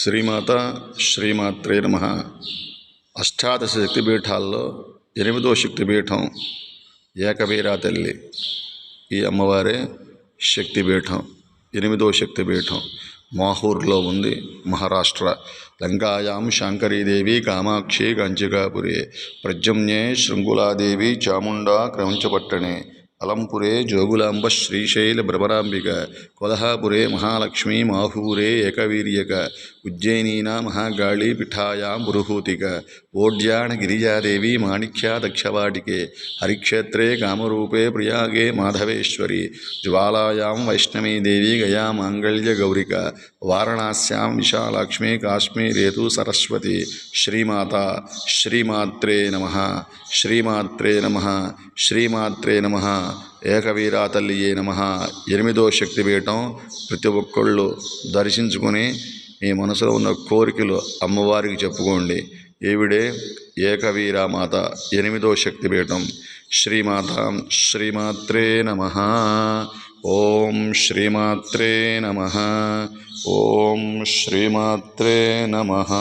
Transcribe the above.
శ్రీమాత శ్రీమాత్రే నమః. అష్టాదశ శక్తిపీఠాల్లో 8వ శక్తిపీఠం ఏకవీరా తల్లి. ఈ అమ్మవారే శక్తిపీఠం. 8వ శక్తిపీఠం మాహూర్లో ఉంది, మహారాష్ట్ర. లంకాయాం శాంకరీదేవి కామాక్షి కంచికాపురే, ప్రజమ్నే శృంగులాదేవి చాముండా క్రమంచపట్టణే, అలంపురే జోగులాంబ శ్రీశైల భ్రమరాంబిక, కొల్హాపురే మహాలక్ష్మీ మాహూరే ఏకవీర్యక, ఉజ్జయినీనా మహాగాళీ పీఠాయాం పురుహూతిక, ఓడ్యాణ గిరిజాదేవి మాణిక్యా దక్షవాటికే, హరిక్షేత్రే కామరూపే ప్రయాగే మాధవేశ్వరి, జ్వాలాయాం వైష్ణవీదేవి గయా మాంగళ్య గౌరిక, వారణాస్యాం విశాలాక్ష్మీ కాశ్మీరేతు సరస్వతి. శ్రీమాత శ్రీమాత్రే నమః. శ్రీమాత్రే నమః. శ్రీమాత్రే నమః. ఏకవీరా తల్లియే నమః. 8వ శక్తిపీఠం ప్రతి ఒక్కళ్ళు దర్శించుకొని మీ మనసులో ఉన్న కోరికలు అమ్మవారికి చెప్పుకోండి. ఈవిడే ఏకవీరా మాత, 8వ శక్తిపీఠం. శ్రీమాత శ్రీమాత్రే నమః. ఓం శ్రీమాత్రే నమః. ఓం శ్రీమాత్రే నమః.